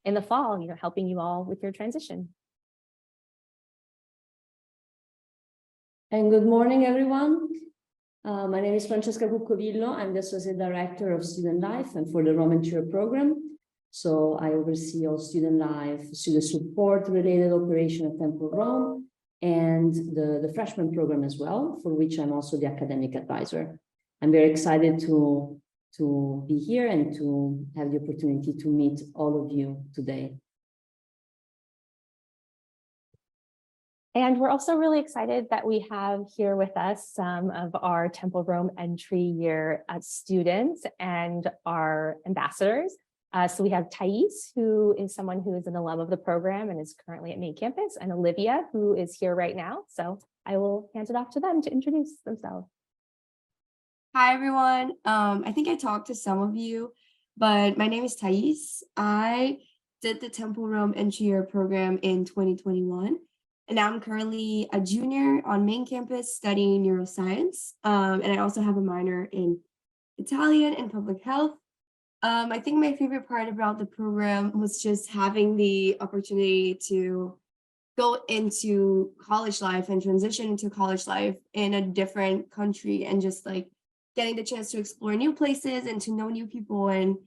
in the fall, helping you all with your transition. And good morning, everyone. My name is Francesca Cuccovillo. I'm the Associate Director of Student Life and for the Rome and Cheer program. So I oversee all student life, student support related operation at Temple Rome, and the freshman program as well, for which I'm also the academic advisor. I'm very excited to be here and to have the opportunity to meet all of you today. And we're also really excited that we have here with us some of our Temple Rome entry year students and our ambassadors. So we have Thais, who is someone who is an alum of the program and is currently at main campus, and Olivia, who is here right now. So I will hand it off to them to introduce themselves. Hi, everyone. I think I talked to some of you, but my name is Thais. I did the Temple Rome entry year program in 2021. And now I'm currently a junior on main campus studying neuroscience. And I also have a minor in Italian and public health. I think my favorite part about the program was just having the opportunity to go into college life and transition into college life in a different country and just like getting the chance to explore new places and to know new people and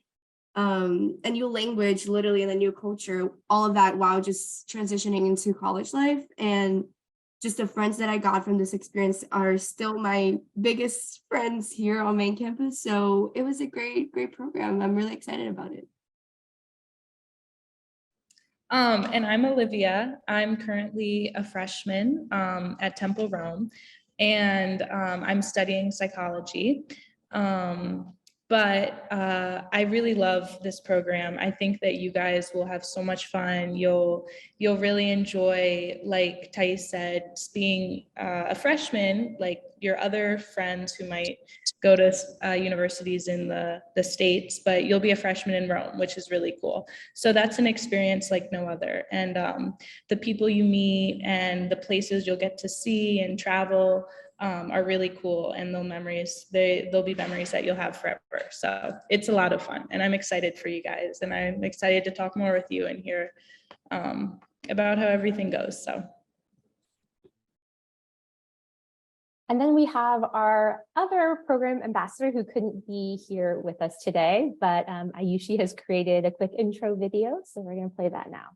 a new language, literally, and a new culture, all of that while just transitioning into college life. And just the friends that I got from this experience are still my biggest friends here on main campus. So it was a great program. I'm really excited about it. And I'm Olivia. I'm currently a freshman at Temple Rome, and I'm studying psychology. But I really love this program. I think that you guys will have so much fun. You'll really enjoy, like Thais said, being a freshman, like your other friends who might go to universities in the States, but you'll be a freshman in Rome, which is really cool. So that's an experience like no other. And the people you meet and the places you'll get to see and travel are really cool, and they'll be memories that you'll have forever. So it's a lot of fun, and I'm excited for you guys, and I'm excited to talk more with you and hear about how everything goes. So. And then we have our other program ambassador who couldn't be here with us today, but Ayushi has created a quick intro video, so we're going to play that now.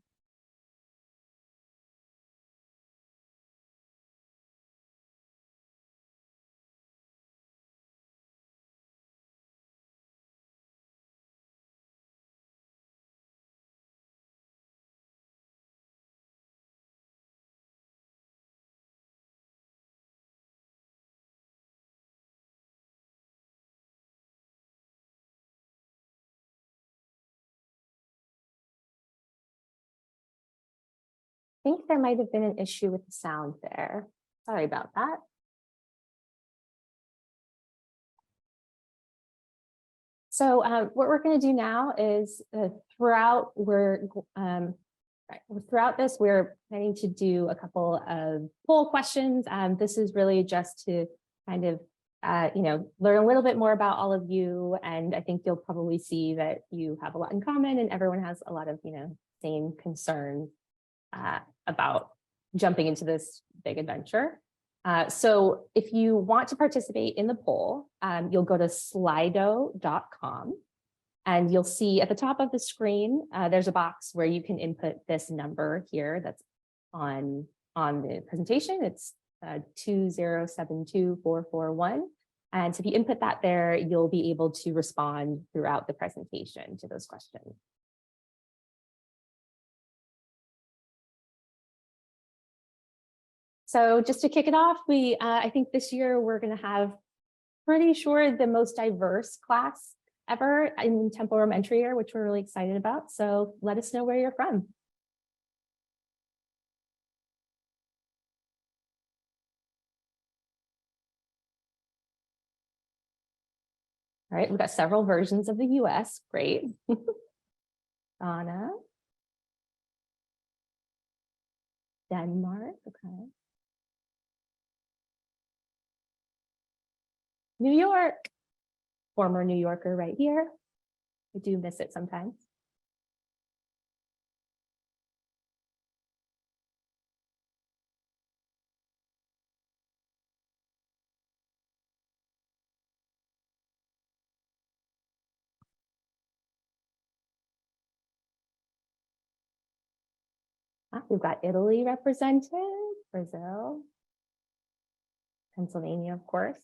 I think there might have been an issue with the sound there. Sorry about that. So what we're going to do now is throughout this, we're planning to do a couple of poll questions. This is really just to kind of learn a little bit more about all of you, and I think you'll probably see that you have a lot in common, and everyone has a lot of same concerns about jumping into this big adventure. So if you want to participate in the poll, you'll go to slido.com, and you'll see at the top of the screen, there's a box where you can input this number here that's on the presentation. It's 2072441. And so if you input that there, you'll be able to respond throughout the presentation to those questions. So just to kick it off, I think this year we're going to have pretty sure the most diverse class ever in Temple Rome entry year, which we're really excited about. So let us know where you're from. All right, we've got several versions of the US. Great. Ghana. Denmark. Okay. New York, former New Yorker right here. I do miss it sometimes. We've got Italy represented, Brazil, Pennsylvania, of course.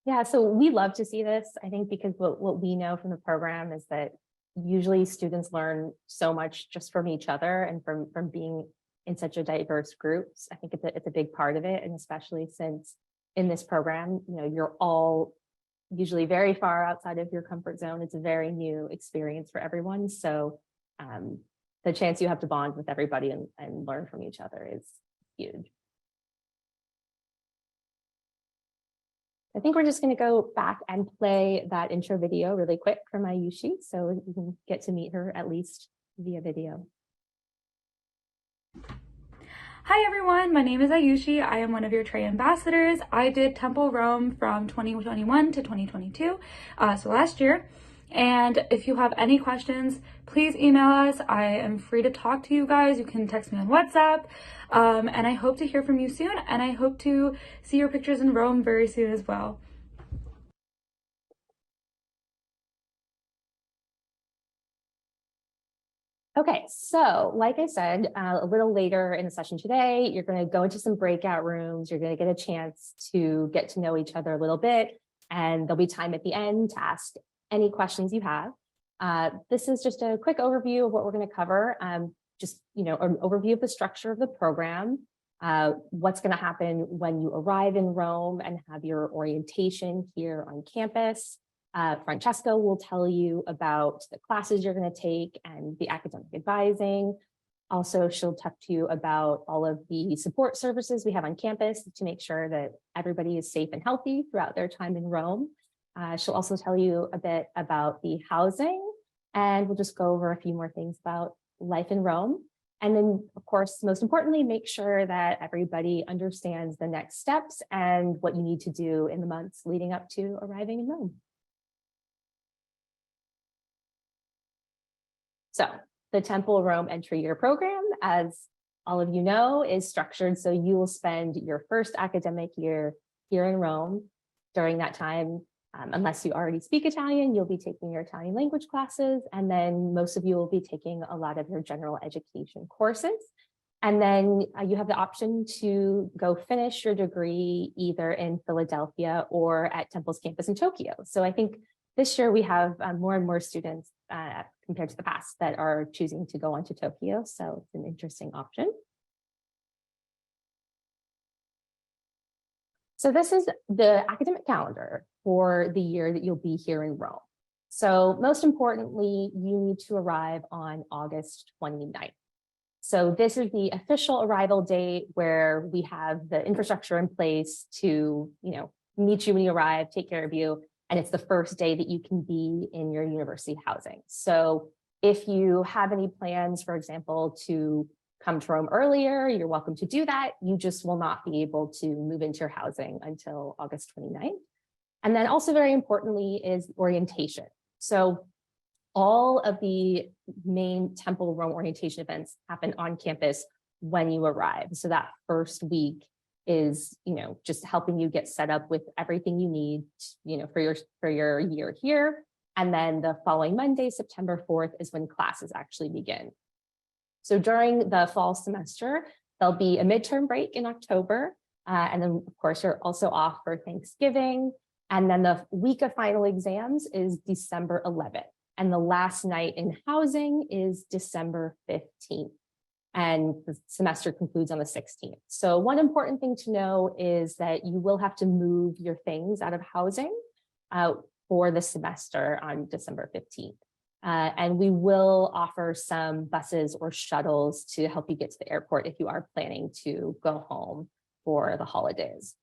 Yeah, so we love to see this, I think, because what we know from the program is that usually students learn so much just from each other and from being in such a diverse groups. I think it's a big part of it, and especially since in this program, you're all usually very far outside of your comfort zone. It's a very new experience for everyone. So the chance you have to bond with everybody and learn from each other is huge. I think we're just going to go back and play that intro video really quick for Mayushi, so you can get to meet her at least via video. Hi everyone, my name is Ayushi. I am one of your TRE ambassadors. I did Temple Rome from 2021 to 2022, so last year. And if you have any questions, please email us. I am free to talk to you guys. You can text me on WhatsApp. And I hope to hear from you soon. And I hope to see your pictures in Rome very soon as well. Okay, so like I said, a little later in the session today, you're going to go into some breakout rooms. You're going to get a chance to get to know each other a little bit, and there'll be time at the end to ask any questions you have. This is just a quick overview of what we're going to cover. Just, an overview of the structure of the program, what's going to happen when you arrive in Rome and have your orientation here on campus. Francesca will tell you about the classes you're going to take and the academic advising. Also, she'll talk to you about all of the support services we have on campus to make sure that everybody is safe and healthy throughout their time in Rome. She'll also tell you a bit about the housing, and we'll just go over a few more things about life in Rome. And then, of course, most importantly, make sure that everybody understands the next steps and what you need to do in the months leading up to arriving in Rome. So the Temple Rome Entry Year program, as all of you know, is structured so you will spend your first academic year here in Rome. During that time, unless you already speak Italian, you'll be taking your Italian language classes, and then most of you will be taking a lot of your general education courses. And then you have the option to go finish your degree either in Philadelphia or at Temple's campus in Tokyo. So I think this year we have more and more students compared to the past that are choosing to go on to Tokyo. So it's an interesting option. So this is the academic calendar for the year that you'll be here in Rome. So most importantly, you need to arrive on August 29th. So this is the official arrival date where we have the infrastructure in place to, meet you when you arrive, take care of you. And it's the first day that you can be in your university housing. So if you have any plans, for example, to come to Rome earlier, you're welcome to do that. You just will not be able to move into your housing until August 29th. And then also very importantly is orientation. So all of the main Temple Rome orientation events happen on campus when you arrive. So that first week is, just helping you get set up with everything you need, for your year here. And then the following Monday, September 4th, is when classes actually begin. So during the fall semester, there'll be a midterm break in October. And then, of course, you're also off for Thanksgiving. And then the week of final exams is December 11th. And the last night in housing is December 15th. And the semester concludes on the 16th. So one important thing to know is that you will have to move your things out of housing for the semester on December 15th. And we will offer some buses or shuttles to help you get to the airport if you are planning to go home for the holidays.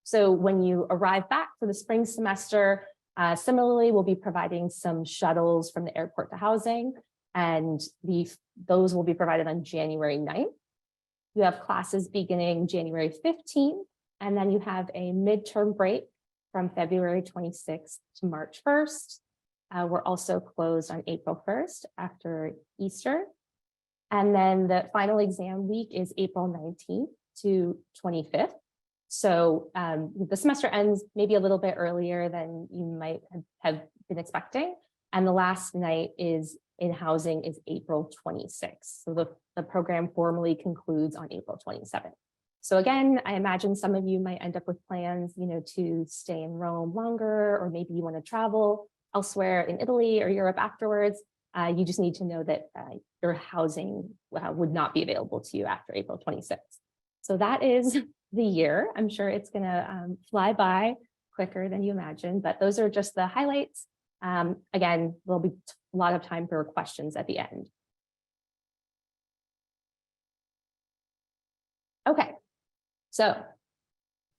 So when you arrive back for the spring semester, similarly, we'll be providing some shuttles from the airport to housing, and those will be provided on January 9th. You have classes beginning January 15th, and then you have a midterm break from February 26th to March 1st. We're also closed on April 1st after Easter. And then the final exam week is April 19th to 25th. So the semester ends maybe a little bit earlier than you might have been expecting. And the last night is in housing is April 26th. So the program formally concludes on April 27th. So again, I imagine some of you might end up with plans, to stay in Rome longer, or maybe you want to travel elsewhere in Italy or Europe afterwards. You just need to know that your housing would not be available to you after April 26th. So that is the year. I'm sure it's going to fly by quicker than you imagine, but those are just the highlights. Again, there'll be a lot of time for questions at the end. Okay, so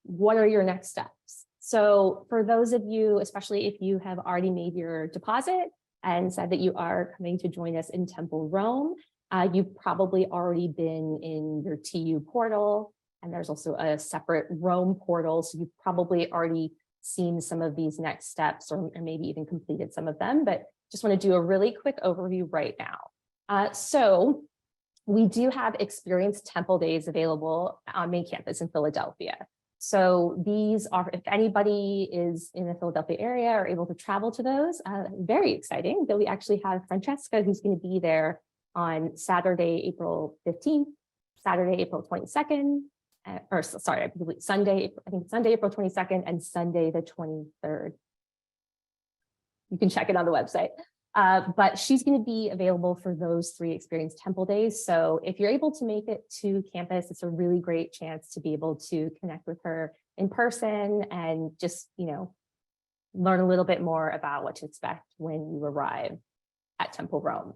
what are your next steps? So for those of you, especially if you have already made your deposit and said that you are coming to join us in Temple Rome, you've probably already been in your TU portal, and there's also a separate Rome portal. So you've probably already seen some of these next steps, or maybe even completed some of them, but just want to do a really quick overview right now. So we do have Experience Temple Days available on main campus in Philadelphia. So these are, if anybody is in the Philadelphia area or able to travel to those, very exciting that we actually have Francesca, who's going to be there on Saturday, April 15th, Saturday, April 22nd, or sorry, I believe Sunday, I think Sunday, April 22nd, and Sunday, the 23rd. You can check it on the website. But she's going to be available for those 3 Experience Temple Days. So if you're able to make it to campus, it's a really great chance to be able to connect with her in person and just, learn a little bit more about what to expect when you arrive at Temple Rome.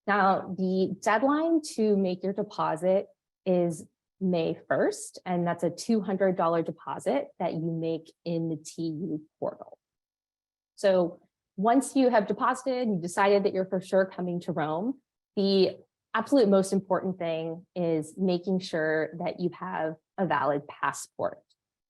Now, the deadline to make your deposit is May 1st, and that's a $200 deposit that you make in the TU portal. So once you have deposited, you decided that you're for sure coming to Rome, the absolute most important thing is making sure that you have a valid passport.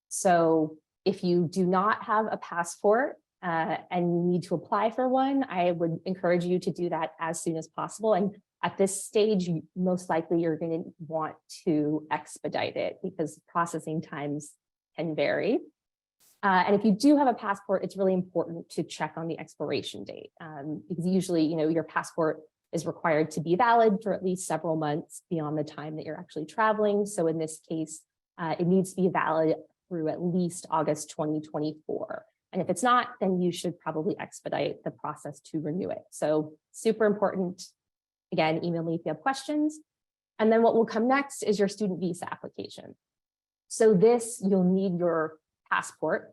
So if you do not have a passport and you need to apply for one, I would encourage you to do that as soon as possible. And at this stage, most likely you're going to want to expedite it because processing times can vary. And if you do have a passport, it's really important to check on the expiration date because usually, your passport is required to be valid for at least several months beyond the time that you're actually traveling. So in this case, it needs to be valid through at least August 2024. And if it's not, then you should probably expedite the process to renew it. So super important. Again, email me if you have questions. And then what will come next is your student visa application. So this, you'll need your passport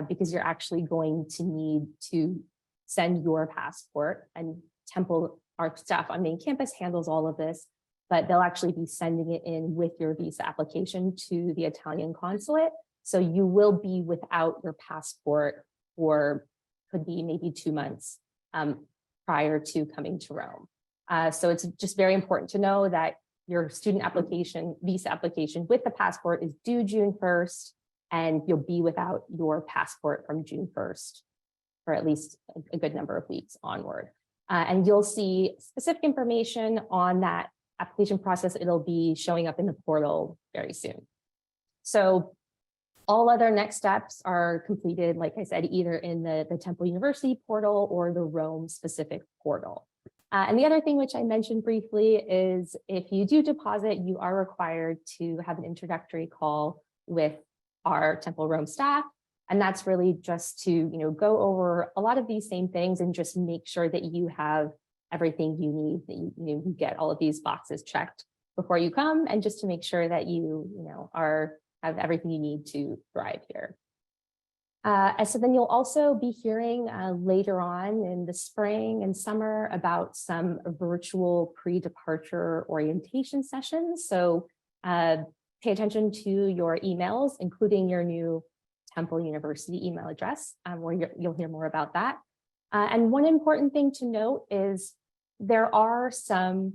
because you're actually going to need to send your passport, and Temple, our staff on main campus handles all of this, but they'll actually be sending it in with your visa application to the Italian consulate. So you will be without your passport for could be maybe 2 months prior to coming to Rome. So it's just very important to know that your student application, visa application with the passport is due June 1st, and you'll be without your passport from June 1st for at least a good number of weeks onward. And you'll see specific information on that application process. It'll be showing up in the portal very soon. So all other next steps are completed, like I said, either in the Temple University portal or the Rome specific portal. And the other thing which I mentioned briefly is if you do deposit, you are required to have an introductory call with our Temple Rome staff. And that's really just to, go over a lot of these same things and just make sure that you have everything you need, that you get all of these boxes checked before you come, and just to make sure that you have everything you need to thrive here. And so then you'll also be hearing later on in the spring and summer about some virtual pre-departure orientation sessions. So pay attention to your emails, including your new Temple University email address, where you'll hear more about that. And one important thing to note is there are some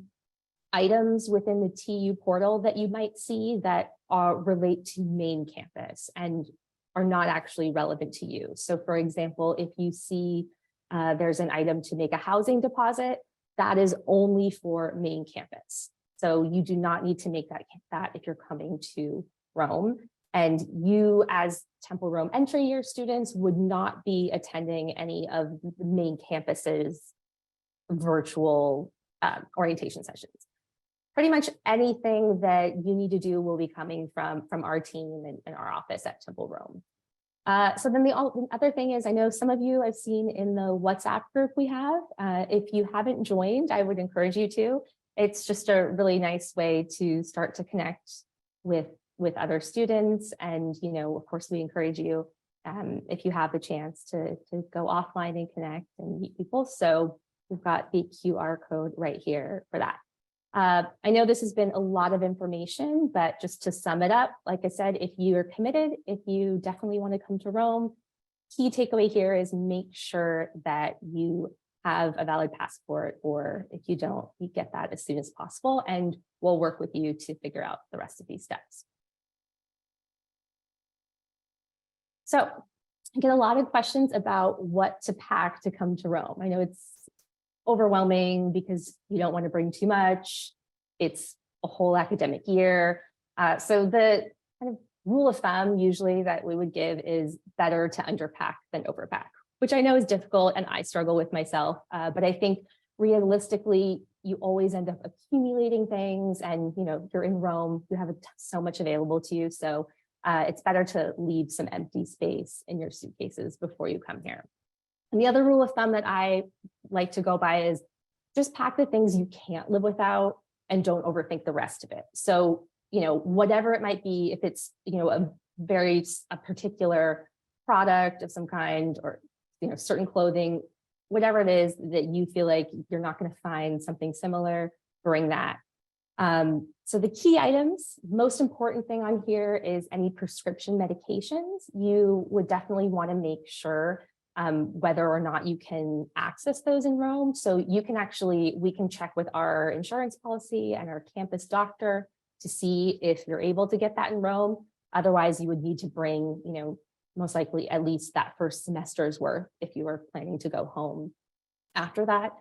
items within the TU portal that you might see that relate to main campus and are not actually relevant to you. So for example, if you see there's an item to make a housing deposit, that is only for main campus. So you do not need to make that if you're coming to Rome. And you as Temple Rome entry year students would not be attending any of the main campus's virtual orientation sessions. Pretty much anything that you need to do will be coming from our team and our office at Temple Rome. So then the other thing is, I know some of you I've seen in the WhatsApp group we have. If you haven't joined, I would encourage you to. It's just a really nice way to start to connect with other students. And, you know, of course, we encourage you if you have the chance to go offline and connect and meet people. So we've got the QR code right here for that. I know this has been a lot of information, but just to sum it up, like I said, if you're committed, if you definitely want to come to Rome, key takeaway here is make sure that you have a valid passport, or if you don't, you get that as soon as possible, and we'll work with you to figure out the rest of these steps. So I get a lot of questions about what to pack to come to Rome. I know it's overwhelming because you don't want to bring too much. It's a whole academic year. So the kind of rule of thumb usually that we would give is better to underpack than overpack, which I know is difficult and I struggle with myself. But I think realistically, you always end up accumulating things, and you know, you're in Rome, you have so much available to you. So it's better to leave some empty space in your suitcases before you come here. And the other rule of thumb that I like to go by is just pack the things you can't live without and don't overthink the rest of it. So, you know, whatever it might be, if it's, you know, a particular product of some kind, or, you know, certain clothing, whatever it is that you feel like you're not going to find something similar, bring that. So the key items, most important thing on here is any prescription medications. You would definitely want to make sure whether or not you can access those in Rome. So you can we can check with our insurance policy and our campus doctor to see if you're able to get that in Rome. Otherwise, you would need to bring, you know, most likely at least that first semester's worth if you were planning to go home after that.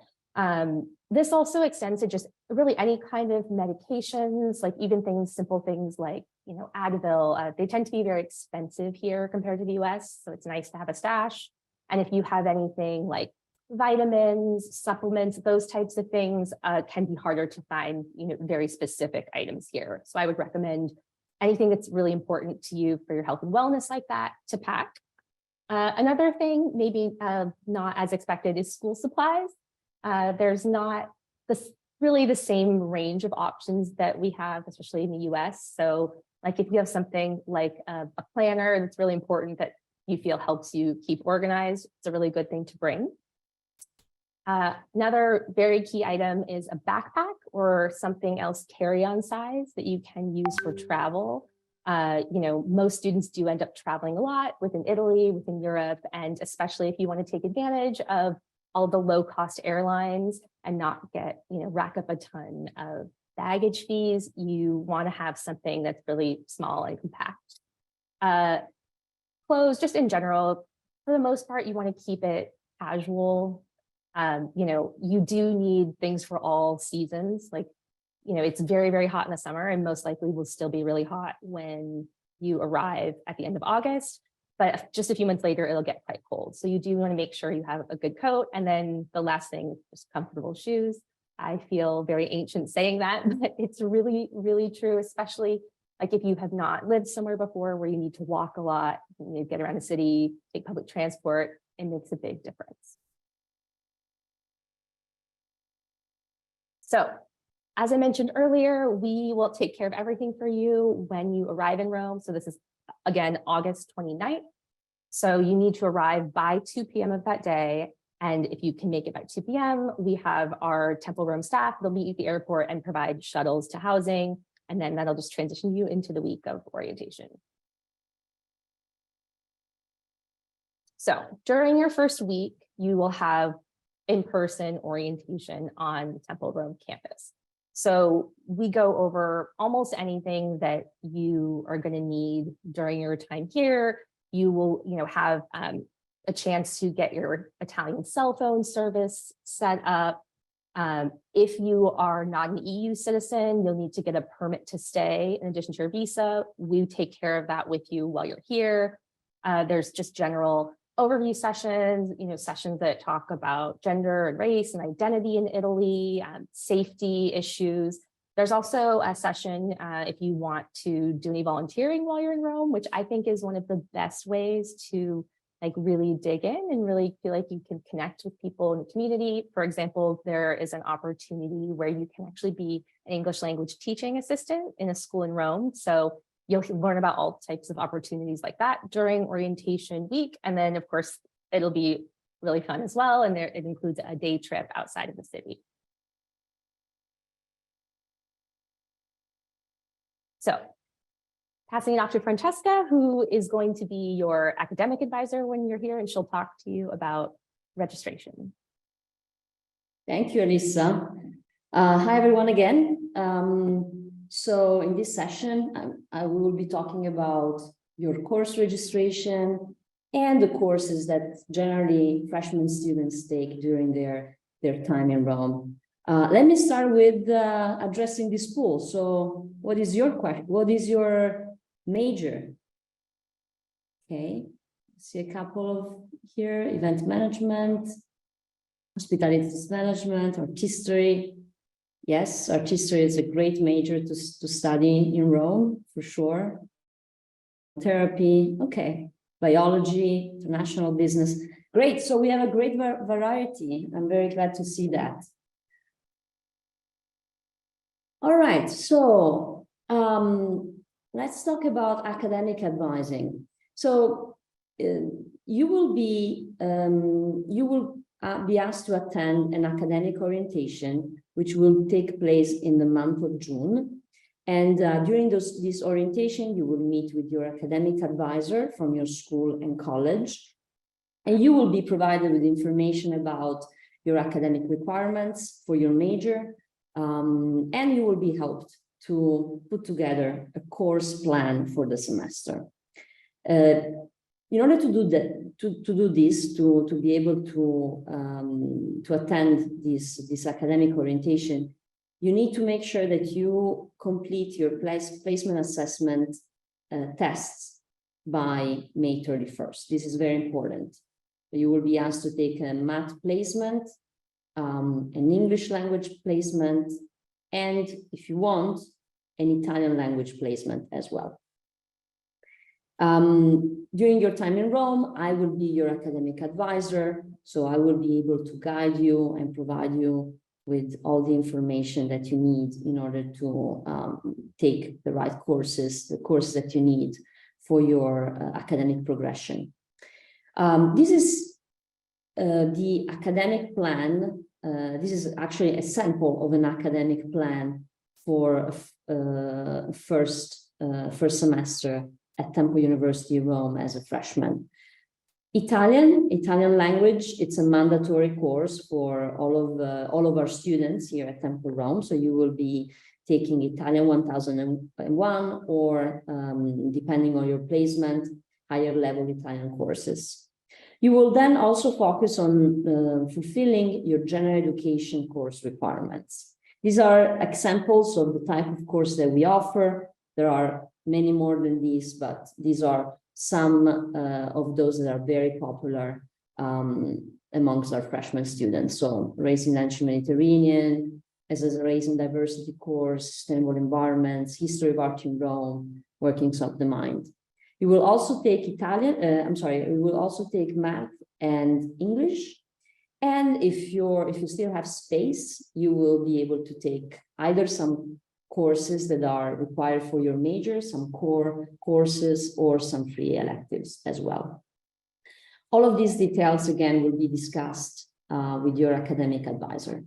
This also extends to just really any kind of medications, like even simple things like, you know, Advil. They tend to be very expensive here compared to the US, so it's nice to have a stash. And if you have anything like vitamins, supplements, those types of things can be harder to find, you know, very specific items here. So I would recommend anything that's really important to you for your health and wellness like that to pack. Another thing, maybe not as expected, is school supplies. There's not really the same range of options that we have, especially in the US. So like if you have something like a planner that's really important that you feel helps you keep organized, it's a really good thing to bring. Another very key item is a backpack or something else carry-on size that you can use for travel. You know, most students do end up traveling a lot within Italy, within Europe, and especially if you want to take advantage of all the low-cost airlines and not get, you know, rack up a ton of baggage fees, you want to have something that's really small and compact. Clothes, just in general, for the most part, you want to keep it casual. You know, you do need things for all seasons. Like, you know, it's very, very hot in the summer and most likely will still be really hot when you arrive at the end of August. But just a few months later, it'll get quite cold. So you do want to make sure you have a good coat. And then the last thing, just comfortable shoes. I feel very ancient saying that, but it's really, really true, especially like if you have not lived somewhere before where you need to walk a lot, you get around the city, take public transport, it makes a big difference. So as I mentioned earlier, we will take care of everything for you when you arrive in Rome. So this is, again, August 29th. So you need to arrive by 2 p.m. of that day. And if you can make it by 2 p.m., we have our Temple Rome staff. They'll meet you at the airport and provide shuttles to housing. And then that'll just transition you into the week of orientation. So during your first week, you will have in-person orientation on the Temple Rome campus. So we go over almost anything that you are going to need during your time here. You will, have a chance to get your Italian cell phone service set up. If you are not an EU citizen, you'll need to get a permit to stay in addition to your visa. We take care of that with you while you're here. There's just general overview sessions, sessions that talk about gender and race and identity in Italy, safety issues. There's also a session if you want to do any volunteering while you're in Rome, which I think is one of the best ways to really dig in and really feel like you can connect with people in the community. For example, there is an opportunity where you can actually be an English language teaching assistant in a school in Rome. So you'll learn about all types of opportunities like that during orientation week. And then of course, it'll be really fun as well. And it includes a day trip outside of the city. So passing it off to Francesca, who is going to be your academic advisor when you're here, and she'll talk to you about registration. Thank you, Elisa. Hi, everyone again. So in this session, I will be talking about your course registration and the courses that generally freshman students take during their time in Rome. Let me start with addressing this pool. So what is your question? What is your major? Okay, see a couple of here: event management, hospitality management, art history. Yes, art history is a great major to study in Rome, for sure. Therapy, okay. Biology, international business. Great, so we have a great variety. I'm very glad to see that. All right, so let's talk about academic advising. So you will be asked to attend an academic orientation, which will take place in the month of June. And during this orientation, you will meet with your academic advisor from your school and college. And you will be provided with information about your academic requirements for your major. And you will be helped to put together a course plan for the semester. In order to do that, to be able to attend this academic orientation, you need to make sure that you complete your placement assessment tests by May 31st. This is very important. You will be asked to take a math placement, an English language placement, and if you want, an Italian language placement as well. During your time in Rome, I will be your academic advisor, so I will be able to guide you and provide you with all the information that you need in order to take the right courses, the courses that you need for your academic progression. This is the academic plan. This is actually a sample of an academic plan for first semester at Temple University Rome as a freshman. Italian language, it's a mandatory course for all of our students here at Temple Rome. So you will be taking Italian 1001 or depending on your placement, higher level Italian courses. You will then also focus on fulfilling your general education course requirements. These are examples of the type of course that we offer. There are many more than these, but these are some of those that are very popular amongst our freshman students. So Race in Ancient Mediterranean, as a Race and Diversity course, Sustainable Environments, History of Art in Rome, Workings of the Mind. You will also take you will also take math and English. And if you still have space, you will be able to take either some courses that are required for your major, some core courses, or some free electives as well. All of these details, again, will be discussed with your academic advisor.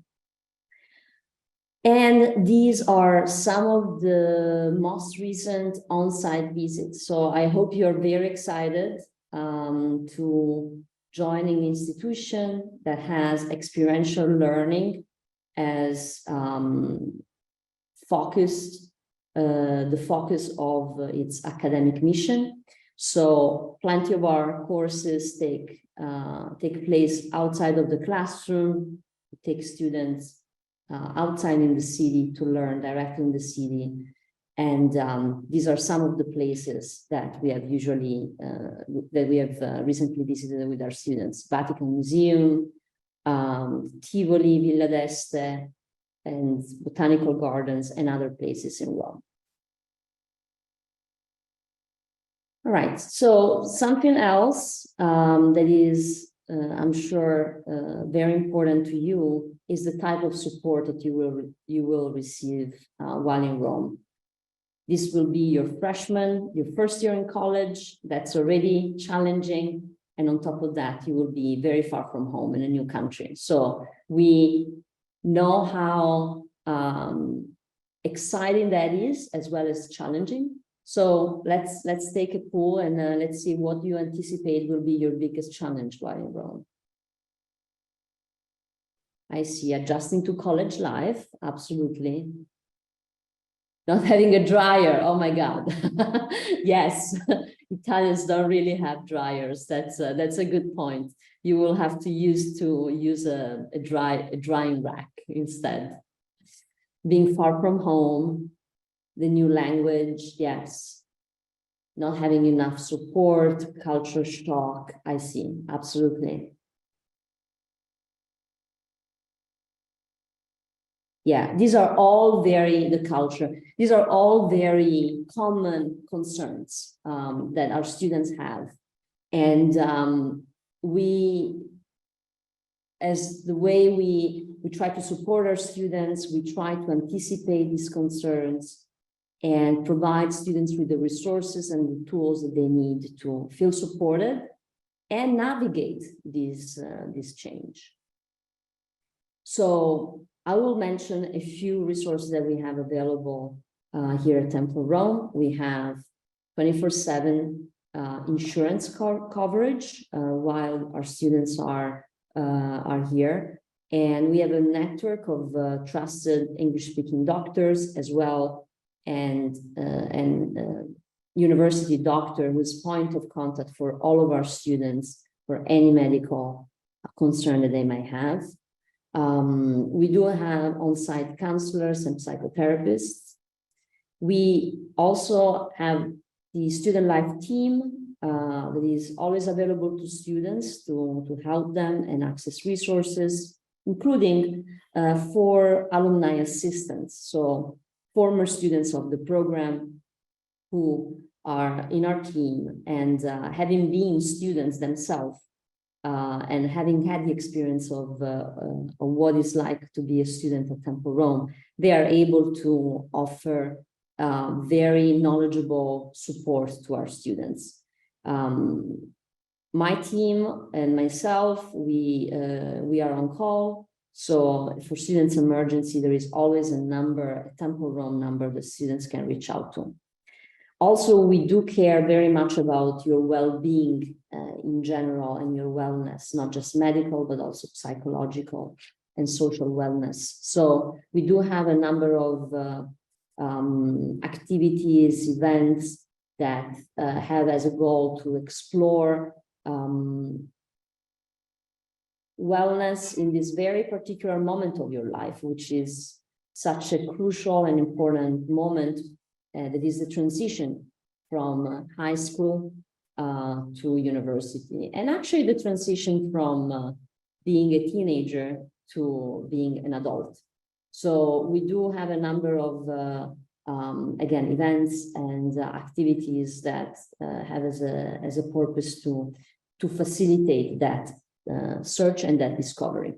And these are some of the most recent on-site visits. So I hope you're very excited to join an institution that has experiential learning as the focus of its academic mission. So plenty of our courses take place outside of the classroom. We take students outside in the city to learn directly in the city. And these are some of the places that we have recently visited with our students: Vatican Museum, Tivoli, Villa d'Este, and botanical gardens and other places in Rome. All right, so something else that is, I'm sure, very important to you is the type of support that you will receive while in Rome. This will be your freshman, your first year in college. That's already challenging. And on top of that, you will be very far from home in a new country. So we know how exciting that is, as well as challenging. So let's take a poll and let's see what you anticipate will be your biggest challenge while in Rome. I see adjusting to college life, absolutely. Not having a dryer, oh my God. Yes, Italians don't really have dryers. That's a good point. You will have to use a drying rack instead. Being far from home, the new language, yes. Not having enough support, culture shock, I see, absolutely. Yeah, these are all these are all very common concerns that our students have. And as the way we try to support our students, we try to anticipate these concerns and provide students with the resources and the tools that they need to feel supported and navigate this change. So I will mention a few resources that we have available here at Temple Rome. We have 24/7 insurance coverage while our students are here. And we have a network of trusted English-speaking doctors as well, and university doctor who's point of contact for all of our students for any medical concern that they may have. We do have on-site counselors and psychotherapists. We also have the student life team that is always available to students to help them and access resources, including 4 alumni assistants. So former students of the program who are in our team and having been students themselves, and having had the experience of what it's like to be a student at Temple Rome, they are able to offer very knowledgeable support to our students. My team and myself, we are on call. So for students' emergency, there is always a Temple Rome number that students can reach out to. Also, we do care very much about your well-being in general and your wellness, not just medical, but also psychological and social wellness. So we do have a number of activities, events that have as a goal to explore wellness in this very particular moment of your life, which is such a crucial and important moment. That is the transition from high school to university, and actually the transition from being a teenager to being an adult. So we do have a number of, again, events and activities that have as a purpose to facilitate that search and that discovery.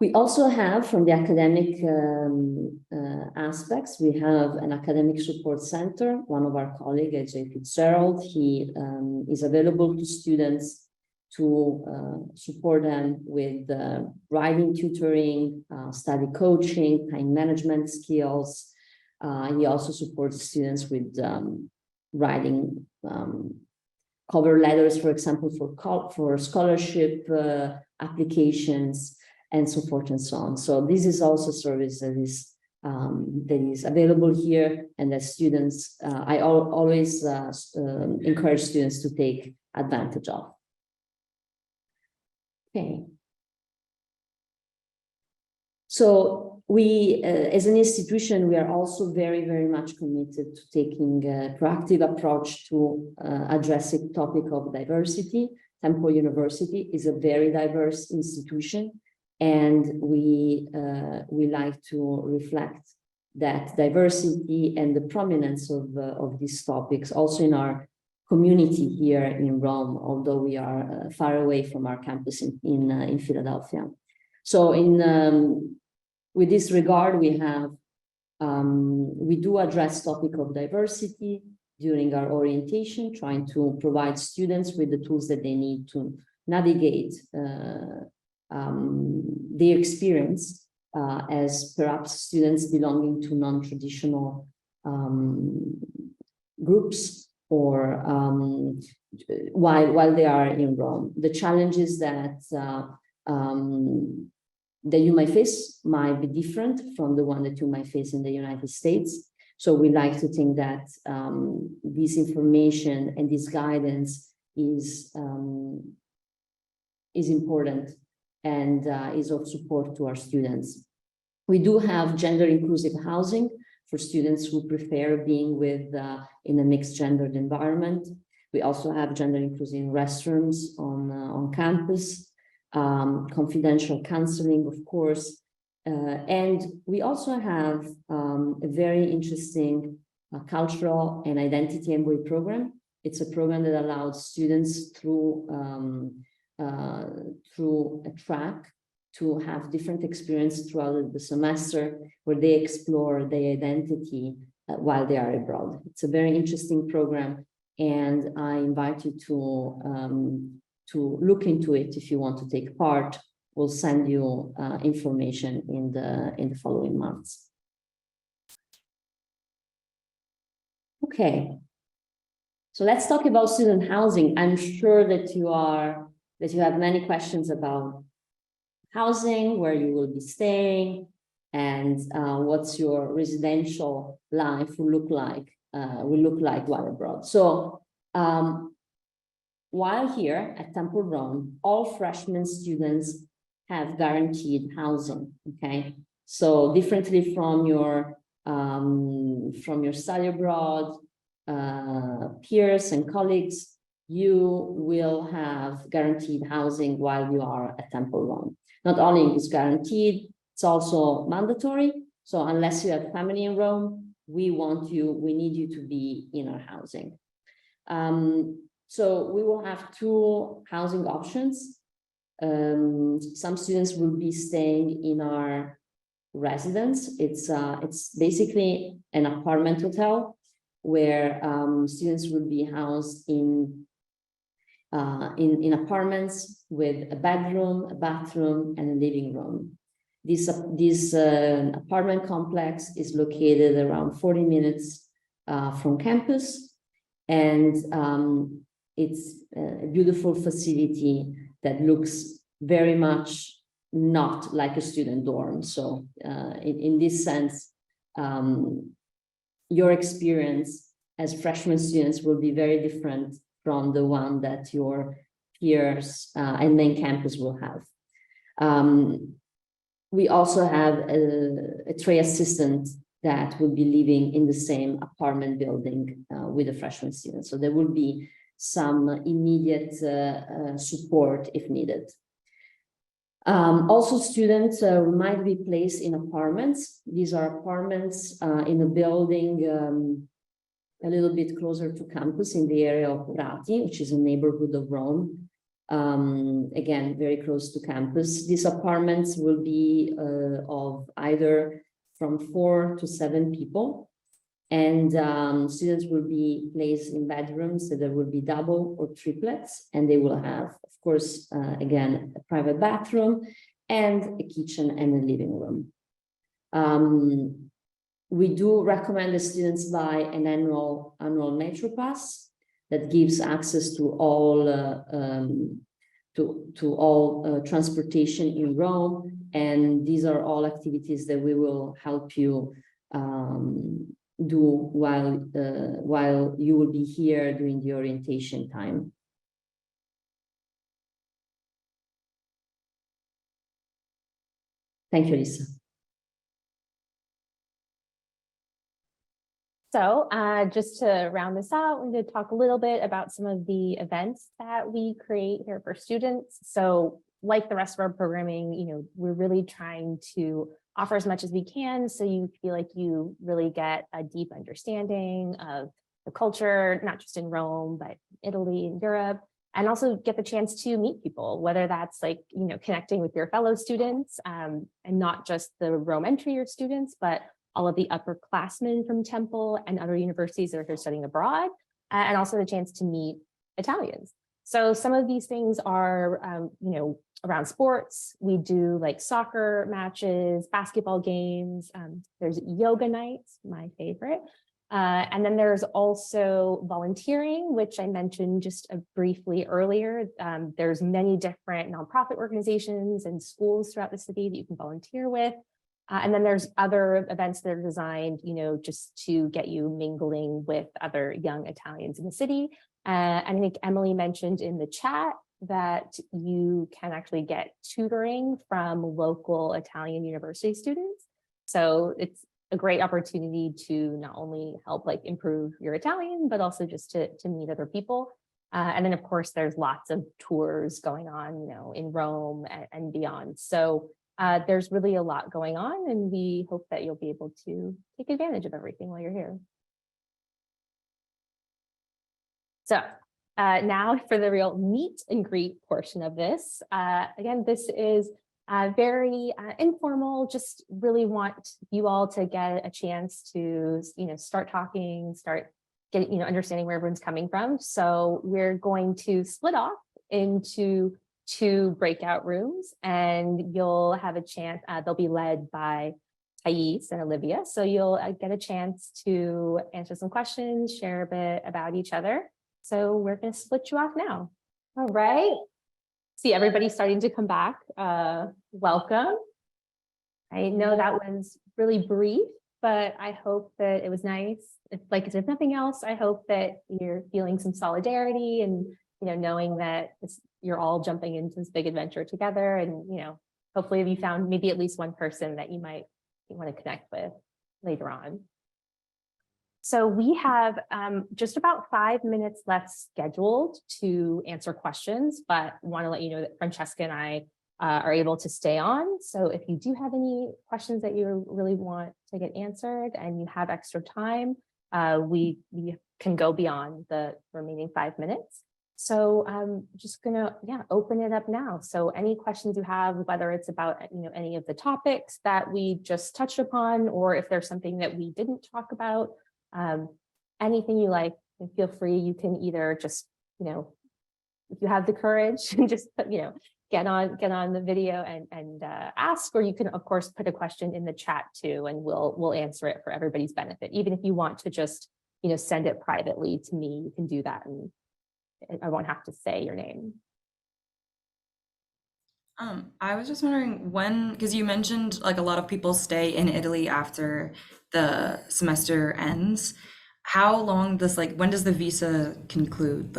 We also have, from the academic aspects, we have an academic support center. One of our colleagues, AJ Fitzgerald, he is available to students to support them with writing tutoring, study coaching, time management skills. He also supports students with writing cover letters, for example, for scholarship applications, and so forth and so on. So this is also a service that is available here, and that students, I always encourage students to take advantage of. Okay. So we, as an institution, we are also very, very much committed to taking a proactive approach to addressing the topic of diversity. Temple University is a very diverse institution, and we like to reflect that diversity and the prominence of these topics also in our community here in Rome, although we are far away from our campus in Philadelphia. So with this regard, we do address topic of diversity during our orientation, trying to provide students with the tools that they need to navigate their experience as perhaps students belonging to non-traditional groups or while they are in Rome. The challenges that you might face might be different from the one that you might face in the United States. So we like to think that this information and this guidance is important and is of support to our students. We do have gender inclusive housing for students who prefer being in a mixed gendered environment. We also have gender inclusive restrooms on campus, confidential counseling, of course. And we also have a very interesting cultural and identity envoy program. It's a program that allows students through a track to have different experiences throughout the semester where they explore their identity while they are abroad. It's a very interesting program, and I invite you to look into it if you want to take part. We'll send you information in the following months. Okay, so let's talk about student housing. I'm sure that you have many questions about housing, where you will be staying, and what's your residential life will look like while abroad. So while here at Temple Rome, all freshman students have guaranteed housing. Okay, so differently from your study abroad peers and colleagues, you will have guaranteed housing while you are at Temple Rome. Not only is guaranteed, it's also mandatory. So unless you have family in Rome, we need you to be in our housing. So we will have two housing options. Some students will be staying in our residence. It's basically an apartment hotel where students will be housed in apartments with a bedroom, a bathroom, and a living room. This apartment complex is located around 40 minutes from campus, and it's a beautiful facility that looks very much not like a student dorm. So in this sense, your experience as freshman students will be very different from the one that your peers and main campus will have. We also have a tray assistant that will be living in the same apartment building with the freshman students. So there will be some immediate support if needed. Also, students might be placed in apartments. These are apartments in a building a little bit closer to campus in the area of Prati, which is a neighborhood of Rome. Again, very close to campus. These apartments will be of either from 4 to 7 people. And students will be placed in bedrooms, so there will be double or triplets, and they will have, of course, again, a private bathroom and a kitchen and a living room. We do recommend the students buy an annual Metro Pass that gives access to all transportation in Rome, and these are all activities that we will help you do while you will be here during the orientation time. Thank you, Lisa. So just to round this out, I'm going to talk a little bit about some of the events that we create here for students. So like the rest of our programming, we're really trying to offer as much as we can so you feel like you really get a deep understanding of the culture, not just in Rome, but Italy and Europe, and also get the chance to meet people, whether that's like, connecting with your fellow students and not just the Rome entry year students, but all of the upperclassmen from Temple and other universities that are here studying abroad, and also the chance to meet Italians. So some of these things are, around sports. We do like soccer matches, basketball games. There's yoga nights, my favorite. And then there's also volunteering, which I mentioned just briefly earlier. There's many different nonprofit organizations and schools throughout the city that you can volunteer with. And then there's other events that are designed, just to get you mingling with other young Italians in the city. And I think Emily mentioned in the chat that you can actually get tutoring from local Italian university students. So it's a great opportunity to not only help like improve your Italian, but also just to meet other people. And then of course, there's lots of tours going on, in Rome and beyond. So there's really a lot going on, and we hope that you'll be able to take advantage of everything while you're here. So now for the real meet and greet portion of this. Again, this is very informal, just really want you all to get a chance to, start talking, start getting, understanding where everyone's coming from. So we're going to split off into 2 breakout rooms, and you'll have a chance, they'll be led by Thais and Olivia. So you'll get a chance to answer some questions, share a bit about each other. So we're going to split you off now. All right. See everybody starting to come back. Welcome. I know that was really brief, but I hope that it was nice. If nothing else, I hope that you're feeling some solidarity and, knowing that you're all jumping into this big adventure together. And, hopefully you found maybe at least one person that you might want to connect with later on. So we have just about 5 minutes left scheduled to answer questions, but want to let you know that Francesca and I are able to stay on. So if you do have any questions that you really want to get answered and you have extra time, we can go beyond the remaining 5 minutes. So I'm just gonna open it up now. So any questions you have, whether it's about any of the topics that we just touched upon, or if there's something that we didn't talk about, anything you like, feel free. You can either just if you have the courage, just get on the video and ask, or you can of course put a question in the chat too, and we'll answer it for everybody's benefit. Even if you want to just send it privately to me, you can do that, and I won't have to say your name. I was just wondering when, because you mentioned like a lot of people stay in Italy after the semester ends. How long does when does the visa conclude?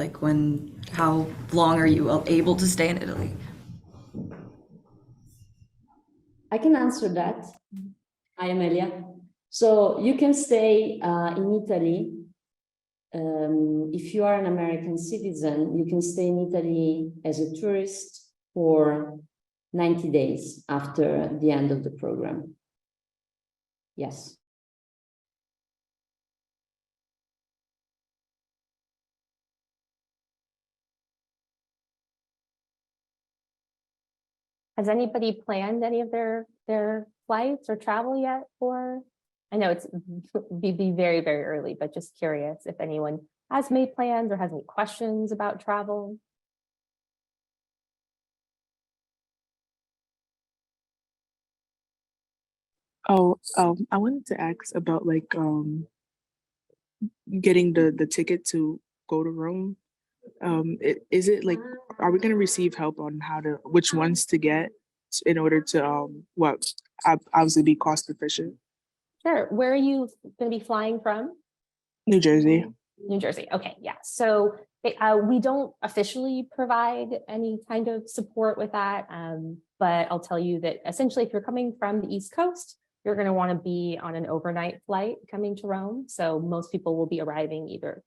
How long are you able to stay in Italy? I can answer that. Hi, Amelia. So you can stay in Italy. If you are an American citizen, you can stay in Italy as a tourist for 90 days after the end of the program. Yes. Has anybody planned any of their flights or travel yet for? I know it's be very, very early, but just curious if anyone has made plans or has any questions about travel. I wanted to ask about getting the ticket to go to Rome. Is it are we going to receive help on which ones to get in order to obviously be cost efficient? Sure. Where are you going to be flying from? New Jersey. New Jersey. Okay. Yeah. So we don't officially provide any kind of support with that. But I'll tell you that essentially, if you're coming from the East Coast, you're going to want to be on an overnight flight coming to Rome. So most people will be arriving either,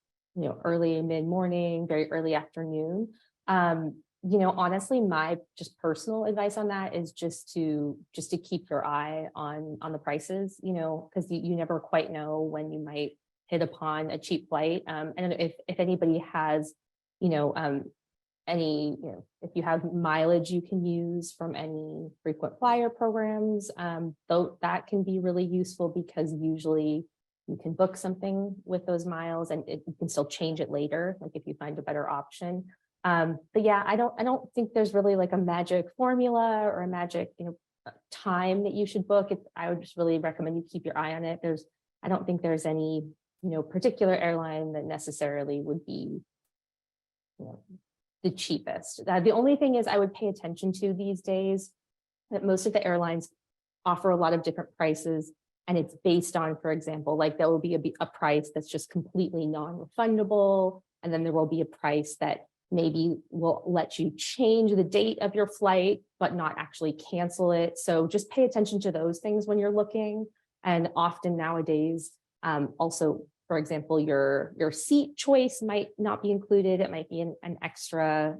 early mid-morning, very early afternoon. Honestly, my just personal advice on that is just to keep your eye on the prices, because you never quite know when you might hit upon a cheap flight. And if anybody has, if you have mileage you can use from any frequent flyer programs, though that can be really useful because usually you can book something with those miles and you can still change it later, like if you find a better option. But yeah, I don't think there's really like a magic formula or a magic, time that you should book. I would just really recommend you keep your eye on it. I don't think there's any, particular airline that necessarily would be, the cheapest. The only thing is I would pay attention to these days that most of the airlines offer a lot of different prices, and it's based on, for example, like there will be a price that's just completely non-refundable, and then there will be a price that maybe will let you change the date of your flight, but not actually cancel it. So just pay attention to those things when you're looking. And often nowadays, also, for example, your seat choice might not be included. It might be an extra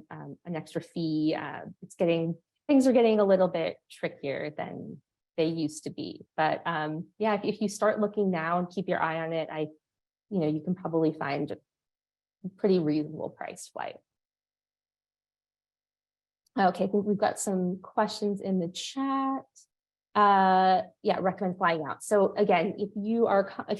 fee. Things are getting a little bit trickier than they used to be. But yeah, if you start looking now and keep your eye on it, you can probably find a pretty reasonable price flight. Okay, I think we've got some questions in the chat. Yeah, recommend flying out. So again, if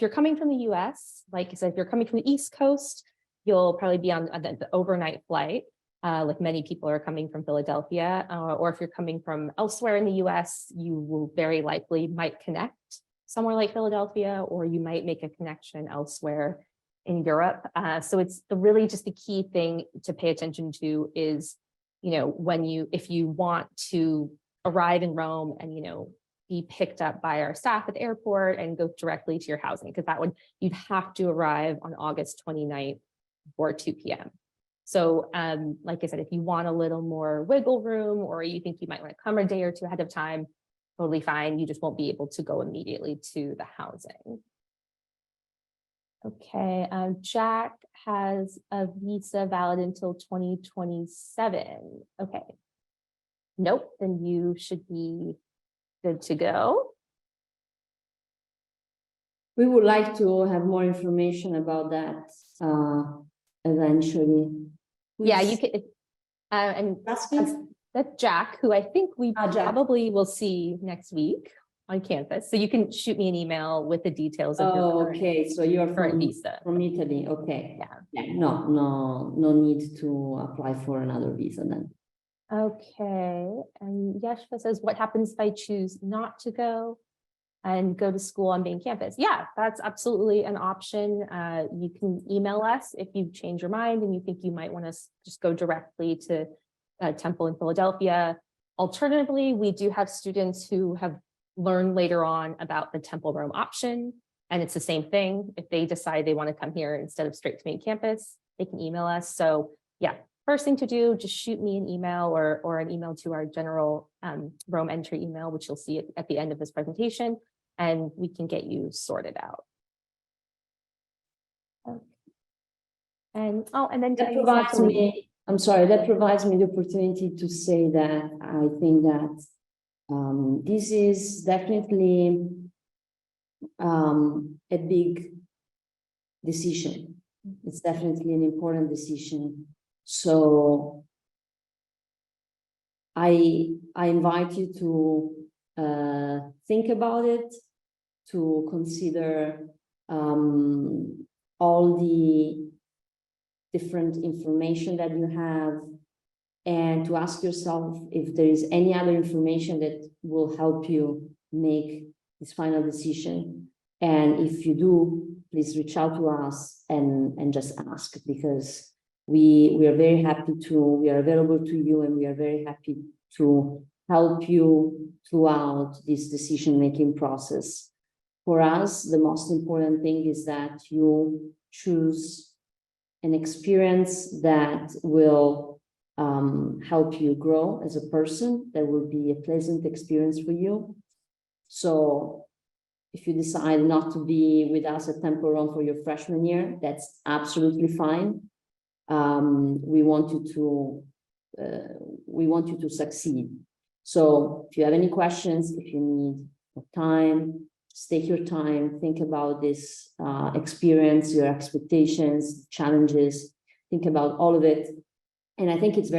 you're coming from the US, like I said, if you're coming from the East Coast, you'll probably be on the overnight flight, like many people are coming from Philadelphia, or if you're coming from elsewhere in the US, you will very likely might connect somewhere like Philadelphia, or you might make a connection elsewhere in Europe. So it's really just the key thing to pay attention to is, if you want to arrive in Rome and, be picked up by our staff at the airport and go directly to your housing, because you'd have to arrive on August 29th before 2 p.m. So like I said, if you want a little more wiggle room, or you think you might want to come a day or two ahead of time, totally fine. You just won't be able to go immediately to the housing. Okay, Jack has a visa valid until 2027. Okay. Nope, then you should be good to go. We would like to have more information about that eventually. Yeah, you could, and that's Jack, who I think we Jack. probably will see next week on campus. So you can shoot me an email with the details of your okay, so you're current visa. From Italy, okay. Yeah. No need to apply for another visa then. Okay, and Yeshua says, what happens if I choose not to go and go to school on main campus? Yeah, that's absolutely an option. You can email us if you change your mind and you think you might want to just go directly to Temple in Philadelphia. Alternatively, we do have students who have learned later on about the Temple Rome option, and it's the same thing. If they decide they want to come here instead of straight to main campus, they can email us. So yeah, first thing to do, just shoot me an email or an email to our general Rome entry email, which you'll see at the end of this presentation, and we can get you sorted out. Okay. And then that provides me, I'm sorry, that provides me the opportunity to say that I think that this is definitely a big decision. It's definitely an important decision. So I invite you to think about it, to consider all the different information that you have, and to ask yourself if there is any other information that will help you make this final decision. And if you do, please reach out to us and just ask, because we are very happy we are available to you, and we are very happy to help you throughout this decision-making process. For us, the most important thing is that you choose an experience that will help you grow as a person, that will be a pleasant experience for you. So if you decide not to be with us at Temple Rome for your freshman year, that's absolutely fine. We want you to succeed. So if you have any questions, if you need time, just take your time, think about this experience, your expectations, challenges, think about all of it. And I think it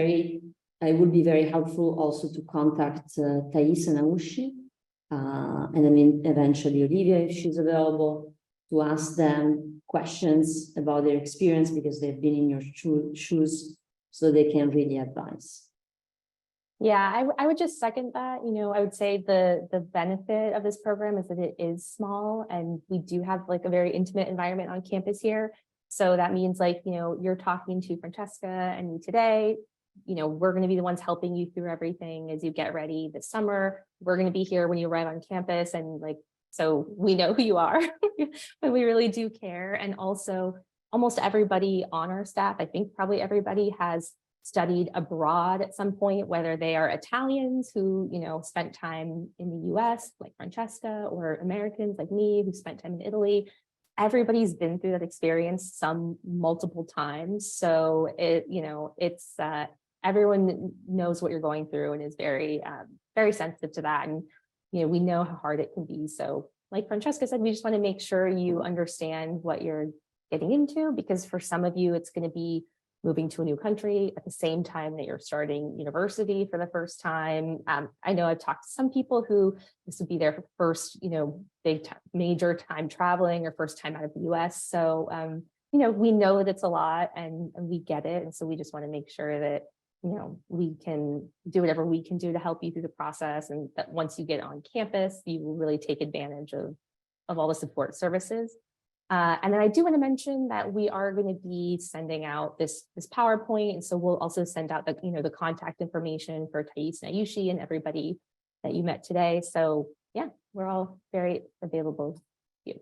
would be very helpful also to contact Thais and Aushi, and then eventually Olivia, if she's available, to ask them questions about their experience, because they've been in your shoes, so they can really advise. Yeah, I would just second that. I would say the benefit of this program is that it is small, and we do have like a very intimate environment on campus here. So that means like, you're talking to Francesca and me today. We're going to be the ones helping you through everything as you get ready this summer. We're going to be here when you arrive on campus, and like, so we know who you are, but we really do care. And also almost everybody on our staff, I think probably everybody has studied abroad at some point, whether they are Italians who, spent time in the US, like Francesca, or Americans like me who spent time in Italy. Everybody's been through that experience multiple times. So it's everyone knows what you're going through and is very, very sensitive to that. And, we know how hard it can be. So like Francesca said, we just want to make sure you understand what you're getting into, because for some of you, it's going to be moving to a new country at the same time that you're starting university for the first time. I know I've talked to some people who this would be their first, major time traveling or first time out of the US. So, we know that it's a lot, and we get it. And so we just want to make sure that, we can do whatever we can do to help you through the process. And that once you get on campus, you will really take advantage of all the support services. And then I do want to mention that we are going to be sending out this PowerPoint. And so we'll also send out the contact information for Thais and Ayushi and everybody that you met today. So yeah, we're all very available to you.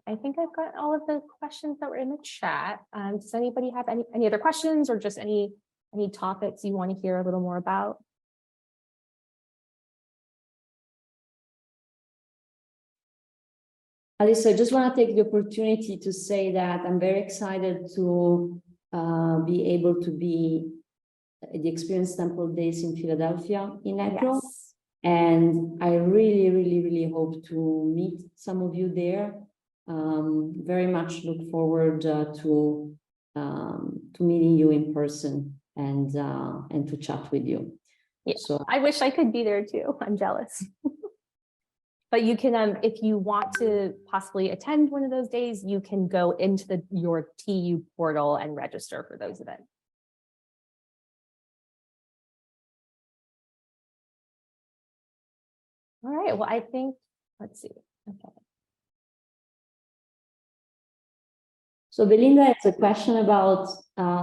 I think I've got all of the questions that were in the chat. Does anybody have any other questions, or just any topics you want to hear a little more about? Alice, I just want to take the opportunity to say that I'm very excited to be able to be at the Experience Temple Days in Philadelphia in April. Yes. And I really, really, really hope to meet some of you there. Very much look forward to meeting you in person and to chat with you. Yeah, so I wish I could be there too. I'm jealous. But you can, if you want to possibly attend one of those days, you can go into your TU portal and register for those events. All right, well, I think, let's see. Okay. So Belinda has a question about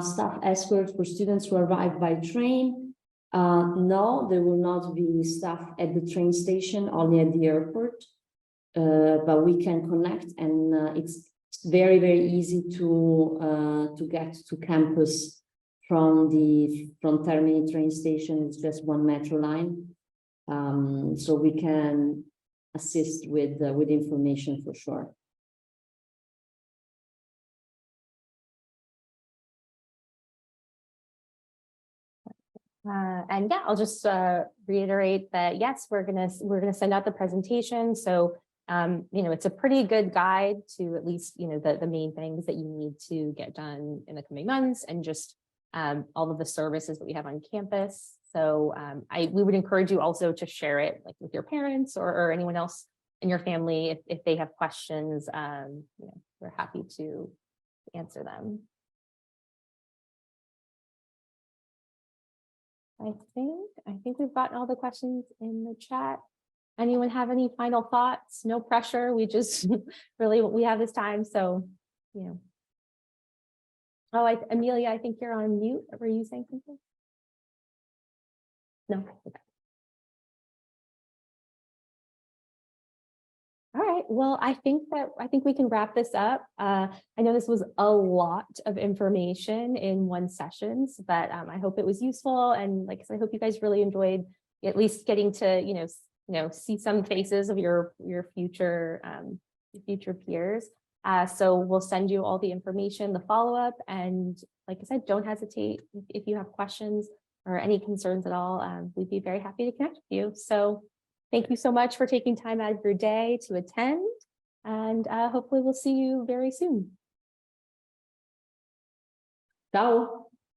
staff escorts for students who arrive by train. No, there will not be staff at the train station, only at the airport. But we can connect, and it's very, very easy to get to campus from Termini train station. It's just one metro line. So we can assist with information for sure. And yeah, I'll just reiterate that yes, we're gonna send out the presentation. So it's a pretty good guide to at least the main things that you need to get done in the coming months, and just all of the services that we have on campus. So we would encourage you also to share it like with your parents or anyone else in your family if they have questions. We're happy to answer them. I think we've gotten all the questions in the chat. Anyone have any final thoughts? No pressure. We just we have this time. So, Oh, Amelia, I think you're on mute. Were you saying something? No. Okay. All right. well, I think we can wrap this up. I know this was a lot of information in one session, but I hope it was useful. And like I said, I hope you guys really enjoyed at least getting to, see some faces of your future peers. So we'll send you all the information, the follow-up, and like I said, don't hesitate if you have questions or any concerns at all. We'd be very happy to connect with you. So thank you so much for taking time out of your day to attend, and hopefully we'll see you very soon. Ciao.